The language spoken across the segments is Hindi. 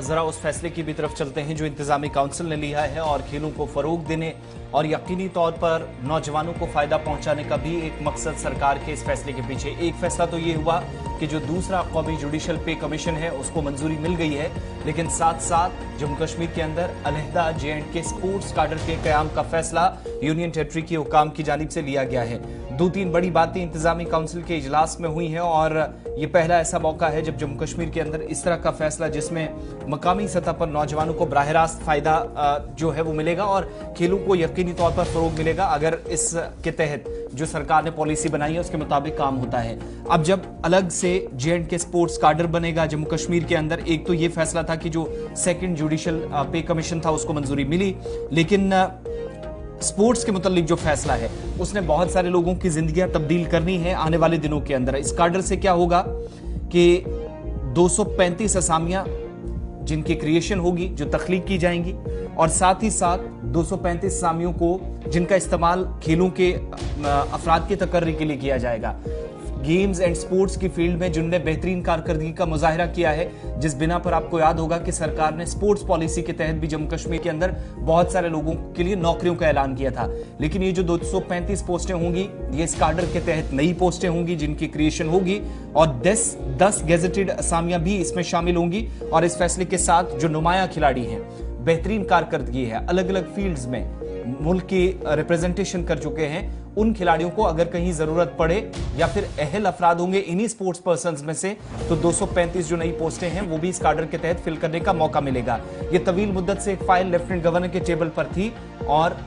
जरा उस फैसले की भी तरफ चलते हैं जो इंतजामी काउंसिल ने लिया है और खेलों को फरोग देने और यकीनी तौर पर नौजवानों को फायदा पहुंचाने का भी एक मकसद सरकार के इस फैसले के पीछे। एक फैसला तो ये हुआ कि जो दूसरा कौमी जुडिशल पे कमीशन है उसको मंजूरी मिल गई है, लेकिन साथ साथ जम्मू कश्मीर के अंदर अलहदा J&K स्पोर्ट्स काडर के कयाम का फैसला यूनियन टेरिटरी के हुकाम की जानिब से लिया गया है। दो तीन बड़ी बातें इंतजामी काउंसिल के इजलास में हुई हैं और ये पहला ऐसा मौका है जब जम्मू कश्मीर के अंदर इस तरह का फैसला जिसमें मकामी सतह पर नौजवानों को बराह रास्त फायदा जो है वो मिलेगा और खेलों को यकीनी तौर पर फरोग मिलेगा अगर इसके तहत जो सरकार ने पॉलिसी बनाई है उसके मुताबिक काम होता है। अब जब अलग से J&K स्पोर्ट्स काडर बनेगा जम्मू कश्मीर के अंदर, एक तो ये फैसला था कि जो सेकंड जुडिशल पे कमीशन था उसको मंजूरी मिली, लेकिन स्पोर्ट्स के मुतालिक जो फैसला है उसने बहुत सारे लोगों की जिंदगियां तब्दील करनी है आने वाले दिनों के अंदर। इस काडर से क्या होगा कि 235 असामियां जिनकी क्रिएशन होगी, जो तख्लीक की जाएंगी, और साथ ही साथ 235 असामियों को जिनका इस्तेमाल खेलों के अफराद की तकर्री के लिए किया जाएगा। गेम्स एंड स्पोर्ट्स की फील्ड में जिनने बेहतरीन कारकर्दगी का मुजाहिरा किया है, जिस बिना पर आपको याद होगा कि सरकार ने स्पोर्ट्स पॉलिसी के तहत भी जम्मू कश्मीर के अंदर बहुत सारे लोगों के लिए नौकरियों का ऐलान किया था। लेकिन ये जो 235 पोस्टें होंगी ये इस काडर के तहत नई पोस्टें होंगी जिनकी क्रिएशन होगी और 10 गेजेटेड असामियां भी इसमें शामिल होंगी। और इस फैसले के साथ जो नुमाया खिलाड़ी हैं, बेहतरीन कारकर्दगी है, अलग अलग फील्ड्स में मुल्क की रिप्रेजेंटेशन कर चुके हैं, उन खिलाड़ियों को अगर कहीं जरूरत पड़े या फिर अहल अफराद होंगे इन्हीं स्पोर्ट्स पर्संस में से, तो 235 जो नई पोस्टें हैं वो भी इस काडर के तहत फिल करने का मौका मिलेगा। ये तवील मुद्दत से एक फाइल लेफ्टिनेंट गवर्नर के टेबल पर थी और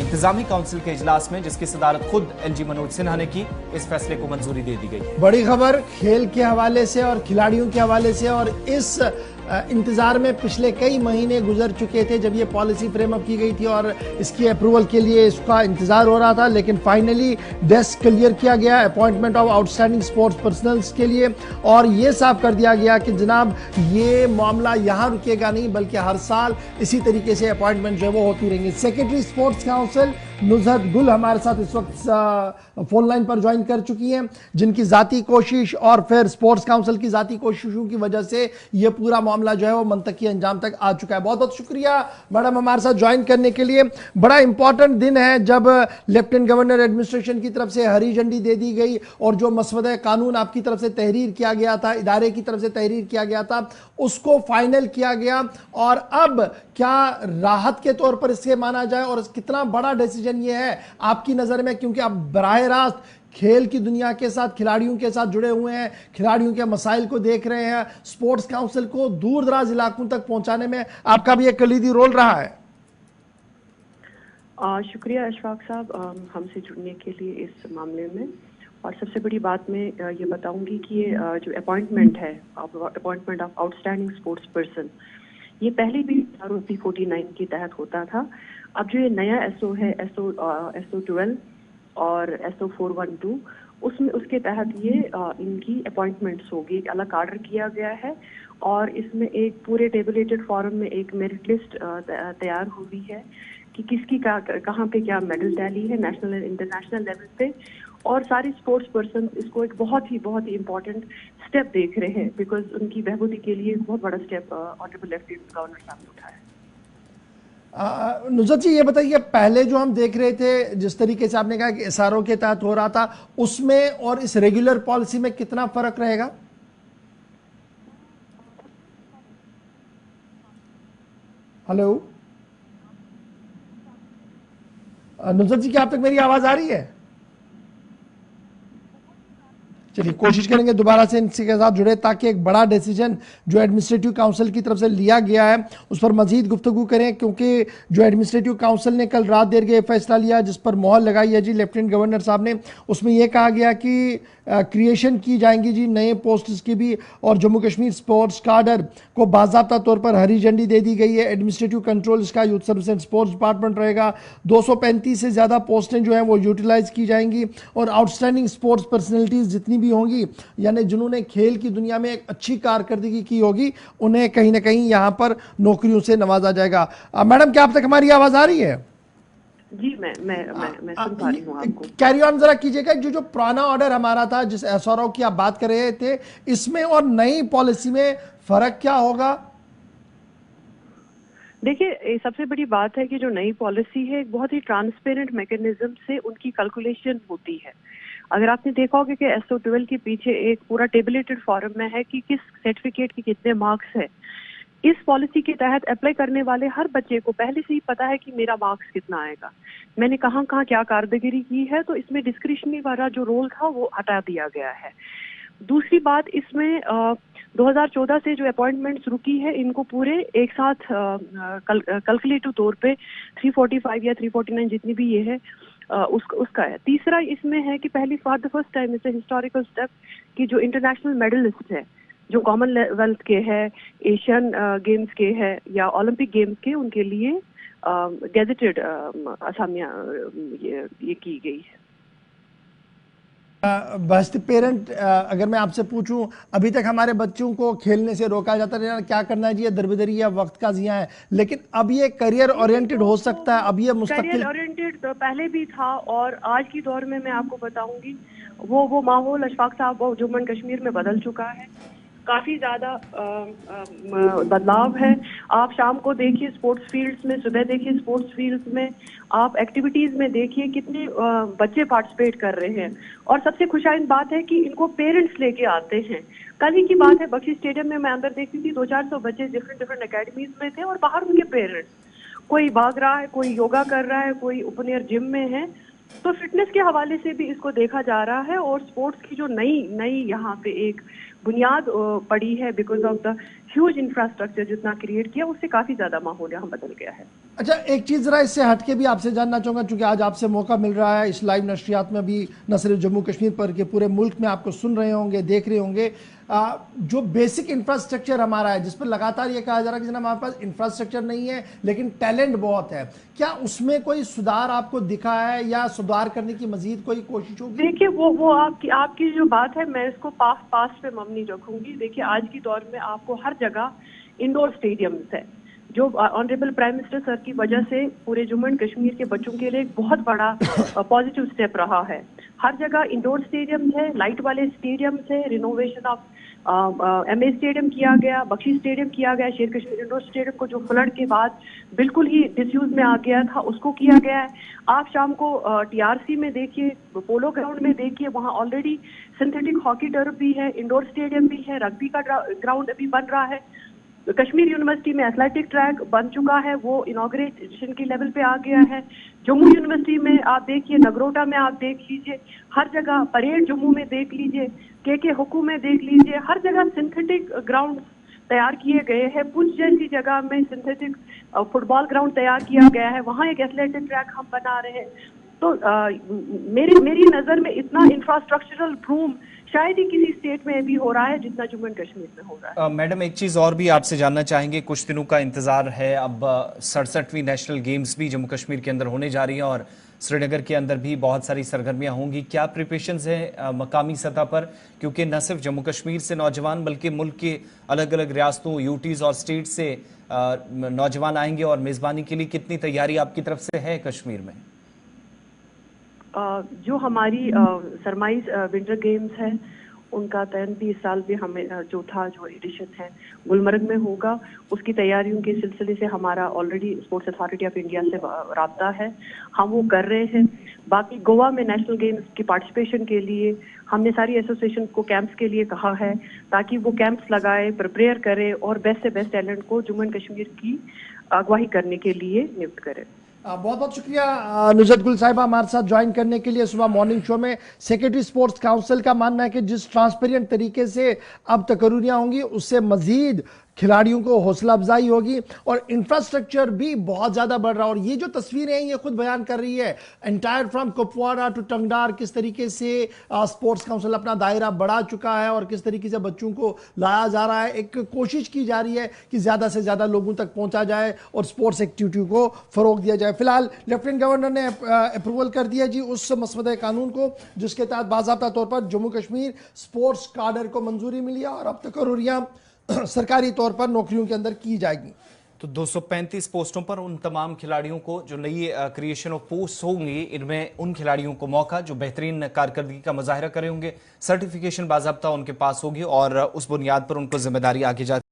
इंतजामी काउंसिल के इजलास में, जिसकी सदारत खुद LG मनोज सिन्हा ने की, इस फैसले को मंजूरी दे दी गई। बड़ी खबर खेल के हवाले से और खिलाड़ियों के हवाले से, और इस इंतजार में पिछले कई महीने गुजर चुके थे जब ये पॉलिसी फ्रेम अप की गई थी और इसकी अप्रूवल के लिए इसका इंतजार हो रहा था, लेकिन फाइनली डेस्क क्लियर किया गया appointment of outstanding sports personnels के लिए, और ये साफ कर दिया गया कि जनाब ये मामला यहाँ रुकेगा नहीं बल्कि हर साल इसी तरीके से अपॉइंटमेंट जो है वो होती रहेंगी। सेक्रेटरी स्पोर्ट्स काउंसिल नुज़हत गुल हमारे साथ इस वक्त फोन लाइन पर ज्वाइन कर चुकी हैं, जिनकी जाती कोशिश और फिर स्पोर्ट्स काउंसिल की जाती कोशिशों की वजह से ये पूरा मामला जो है वो मंतकी अंजाम तक आ चुका है। बहुत बहुत शुक्रिया मैडम हमारे साथ ज्वाइन करने के लिए। बड़ा इंपॉर्टेंट दिन है जब लेफ्टिनेंट गवर्नर एडमिनिस्ट्रेशन की तरफ से हरी झंडी दे दी गई और जो मसवदा कानून आपकी तरफ से तहरीर किया गया था, इदारे की तरफ से तहरीर किया गया था, उसको फाइनल किया गया। और अब क्या राहत के तौर पर इससे माना जाए और कितना बड़ा डिसीजन ये है आपकी नजर में, क्योंकि आप बराह रास्त खेल की दुनिया के साथ, खिलाड़ियों के साथ जुड़े हुए हैं, खिलाड़ियों के मसाइल को देख रहे हैं, स्पोर्ट्स काउंसिल को दूर दराज इलाकों तक पहुंचाने में आपका भी एक कलीदी रोल रहा है। शुक्रिया अशफाक साहब हमसे जुड़ने के लिए इस मामले में। और सबसे बड़ी बात मैं ये बताऊंगी कि ये जो अपॉइंटमेंट है, appointment of outstanding sports person, ये पहले भी ROC 49 के तहत होता था। अब जो ये नया SO है, SO 12 और SO 412, उसमें उसके तहत ये इनकी अपॉइंटमेंट्स होगी। एक अलग आर्डर किया गया है और इसमें एक पूरे टेबलेटेड फॉर्म में एक मेरिट लिस्ट तैयार हुई है कि किसकी कहाँ पे क्या मेडल टैली है नेशनल एंड इंटरनेशनल लेवल पे। और सारे स्पोर्ट्स पर्सन इसको एक बहुत ही इंपॉर्टेंट स्टेप देख रहे हैं, बिकॉज उनकी बहबूदी के लिए एक बहुत बड़ा स्टेप ऑनरेबल लेफ्टिनेंट गवर्नर साहब ने उठाया। नुज़हत जी ये बताइए, पहले जो हम देख रहे थे जिस तरीके से आपने कहा कि SRO के तहत हो रहा था, उसमें और इस रेगुलर पॉलिसी में कितना फर्क रहेगा? हेलो नुज़हत जी, क्या आप तक मेरी आवाज आ रही है? चलिए कोशिश करेंगे दोबारा से इनके साथ जुड़े ताकि एक बड़ा डिसीजन जो एडमिनिस्ट्रेटिव काउंसिल की तरफ से लिया गया है उस पर मजीद गुफ्तगू करें, क्योंकि जो एडमिनिस्ट्रेटिव काउंसिल ने कल रात देर के फैसला लिया जिस पर मोहर लगाई है जी लेफ्टिनेंट गवर्नर साहब ने, उसमें यह कहा गया कि क्रिएशन की जाएंगी जी नए पोस्ट्स की भी, और जम्मू कश्मीर स्पोर्ट्स काडर को बाज़ाब्ता तौर पर हरी झंडी दे दी गई है। एडमिनिस्ट्रेटिव कंट्रोल इसका youth service and sports department रहेगा। 235 से ज़्यादा पोस्टें जो हैं वो यूटिलाइज की जाएंगी और आउटस्टैंडिंग स्पोर्ट्स पर्सनैलिटीज़ जितनी भी होंगी, यानी जिन्होंने खेल की दुनिया में एक अच्छी कारकर्दगी की होगी, उन्हें कहीं ना कहीं यहाँ पर नौकरियों से नवाजा जाएगा। मैडम क्या आप तक हमारी आवाज़ आ रही है? जी मैं सुन पा रही हूँ आपको। कैरी ऑन जरा कीजिएगा। जो पुराना ऑर्डर हमारा था जिस SRO की आप बात कर रहे थे, इसमें और नई पॉलिसी में फर्क क्या होगा? देखिए, सबसे बड़ी बात है कि जो नई पॉलिसी है एक बहुत ही ट्रांसपेरेंट मैकेनिज्म से उनकी कैलकुलेशन होती है। अगर आपने देखा होगा कि SO12 के पीछे एक पूरा टेबुलेटेड फॉर्म में है कि किस सर्टिफिकेट के कितने मार्क्स है। इस पॉलिसी के तहत अप्लाई करने वाले हर बच्चे को पहले से ही पता है कि मेरा मार्क्स कितना आएगा, मैंने कहाँ कहाँ क्या कारदगिरी की है। तो इसमें डिस्क्रिशनरी वाला जो रोल था वो हटा दिया गया है। दूसरी बात, इसमें 2014 से जो अपॉइंटमेंट्स रुकी है इनको पूरे एक साथ कैलकुलेटिव तौर पे 345 या 349 जितनी भी ये है उसका है। तीसरा इसमें है कि पहली for the first time it's historical step कि जो इंटरनेशनल मेडलिस्ट है, जो कॉमनवेल्थ के है, एशियन गेम्स के है या ओलंपिक गेम्स के, उनके लिए गेजेटेड असामियां ये की गई है। बहस्ती पेरेंट, अगर मैं आपसे पूछूं, अभी तक हमारे बच्चों को खेलने से रोका जाता है, क्या करना चाहिए, दरबदरी या वक्त का जिया है, लेकिन अब ये करियर ओरिएंटेड हो सकता है, अब ये मुस्तकिल करियर ओरिएंटेड तो पहले भी था और आज की दौर में मैं आपको बताऊंगी वो माहौल अशफाक साहब जम्मू एंड कश्मीर में बदल चुका है। काफी ज्यादा बदलाव है। आप शाम को देखिए स्पोर्ट्स फील्ड्स में, सुबह देखिए स्पोर्ट्स फील्ड्स में, आप एक्टिविटीज में देखिए कितने बच्चे पार्टिसिपेट कर रहे हैं। और सबसे खुशाइन बात है कि इनको पेरेंट्स लेके आते हैं। कल ही की बात है, बख्शी स्टेडियम में मैं अंदर देखती थी 200-400 बच्चे डिफरेंट अकेडमीज में थे और बाहर उनके पेरेंट्स, कोई भाग रहा है, कोई योगा कर रहा है, कोई ओपन एयर जिम में है। तो फिटनेस के हवाले से भी इसको देखा जा रहा है और स्पोर्ट्स की जो नई यहाँ पे एक बुनियाद पड़ी है because of the huge infrastructure जितना क्रिएट किया, उससे काफी ज्यादा माहौल यहाँ बदल गया है। अच्छा, एक चीज जरा इससे हटके भी आपसे जानना चाहूंगा, क्योंकि आज आपसे मौका मिल रहा है इस लाइव नशरियात में भी, न सिर्फ जम्मू कश्मीर पर के पूरे मुल्क में आपको सुन रहे होंगे, देख रहे होंगे। जो बेसिक इंफ्रास्ट्रक्चर हमारा है, जिस पर लगातार ये कहा जा रहा है कि हमारे पास इंफ्रास्ट्रक्चर नहीं है लेकिन टैलेंट बहुत है, क्या उसमें कोई सुधार आपको दिखा है या सुधार करने की मजीद कोई कोशिश होगी? देखिए, वो आपकी जो बात है मैं इसको पास पे मबनी रखूंगी। देखिए, आज की दौर में आपको हर जगह इंडोर स्टेडियम्स है, जो ऑनरेबल प्राइम मिनिस्टर सर की वजह से पूरे जम्मू एंड कश्मीर के बच्चों के लिए एक बहुत बड़ा पॉजिटिव स्टेप रहा है। हर जगह इंडोर स्टेडियम्स है, लाइट वाले स्टेडियम्स है, रिनोवेशन ऑफ MA स्टेडियम किया गया, बख्शी स्टेडियम किया गया, शेर कश्मीर इंडोर स्टेडियम को जो फ्लड के बाद बिल्कुल ही डिसयूज में आ गया था उसको किया गया है। आप शाम को TRC में देखिए, पोलो ग्राउंड में देखिए, वहाँ ऑलरेडी सिंथेटिक हॉकी टर्फ भी है, इंडोर स्टेडियम भी है, रग्बी का ग्राउंड अभी बन रहा है। कश्मीर यूनिवर्सिटी में एथलेटिक ट्रैक बन चुका है, वो इनॉग्रेशन की लेवल पे आ गया है। जम्मू यूनिवर्सिटी में आप देखिए, नगरोटा में आप देख लीजिए, हर जगह परेड जम्मू में देख लीजिए, के हुकू में देख लीजिए, हर जगह सिंथेटिक ग्राउंड तैयार किए गए हैं। पुंछ जैसी जगह में सिंथेटिक फुटबॉल ग्राउंड तैयार किया गया है, वहाँ एक एथलेटिक ट्रैक हम बना रहे हैं। तो मेरी नजर में इतना इंफ्रास्ट्रक्चरल बूम शायद ही किसी स्टेट में भी हो रहा है जितना जम्मू एंड कश्मीर में हो रहा है। मैडम, एक चीज और भी आपसे जानना चाहेंगे, कुछ दिनों का इंतजार है, अब 67वीं नेशनल गेम्स भी जम्मू कश्मीर के अंदर होने जा रही है और श्रीनगर के अंदर भी बहुत सारी सरगर्मियां होंगी। क्या प्रिपरेशंस हैं मकामी सतह पर, क्योंकि न सिर्फ जम्मू कश्मीर से नौजवान बल्कि मुल्क के अलग अलग रियासतों, यूटीज और स्टेट से नौजवान आएंगे और मेजबानी के लिए कितनी तैयारी आपकी तरफ से है कश्मीर में? जो हमारी सरमाइज विंटर गेम्स है उनका चयन भी इस साल भी हमें जो एडिशन है गुलमर्ग में होगा, उसकी तैयारियों के सिलसिले से हमारा already sports authority of India से राब्ता है, हम वो कर रहे हैं। बाकी गोवा में नेशनल गेम्स की पार्टिसिपेशन के लिए हमने सारी एसोसिएशन को कैंप्स के लिए कहा है ताकि वो कैंप्स लगाए, प्रिपेयर करे और बेस्ट से बेस्ट टैलेंट को जम्मू एंड कश्मीर की अगवाई करने के लिए नियुक्त करे। बहुत बहुत शुक्रिया नुजरत गुल साहिबा हमारे साथ ज्वाइन करने के लिए सुबह मॉर्निंग शो में। सेक्रेटरी स्पोर्ट्स काउंसिल का मानना है कि जिस ट्रांसपेरेंट तरीके से अब तकरीरियां होंगी उससे मजीद खिलाड़ियों को हौसला अफजाई होगी और इंफ्रास्ट्रक्चर भी बहुत ज्यादा बढ़ रहा है। और ये जो तस्वीरें हैं ये खुद बयान कर रही है, entire from Kupwara to Tangdhar, किस तरीके से स्पोर्ट्स काउंसिल अपना दायरा बढ़ा चुका है और किस तरीके से बच्चों को लाया जा रहा है। एक कोशिश की जा रही है कि ज्यादा से ज्यादा लोगों तक पहुंचा जाए और स्पोर्ट्स एक्टिविटी को फरोग दिया जाए। फिलहाल लेफ्टिनेंट गवर्नर ने अप्रूवल कर दिया जी उस मसवदे कानून को जिसके तहत बाज़ाब्ता तौर पर जम्मू कश्मीर स्पोर्ट्स कार्डर को मंजूरी मिली है और अब तकरीरियां सरकारी तौर पर नौकरियों के अंदर की जाएगी। तो 235 पोस्टों पर उन तमाम खिलाड़ियों को जो नई क्रिएशन ऑफ पोस्ट होंगी, इनमें उन खिलाड़ियों को मौका जो बेहतरीन कारकर्दगी का मुजाहिरा करे होंगे, सर्टिफिकेशन बाज़ाब्ता उनके पास होगी और उस बुनियाद पर उनको जिम्मेदारी आगे जाती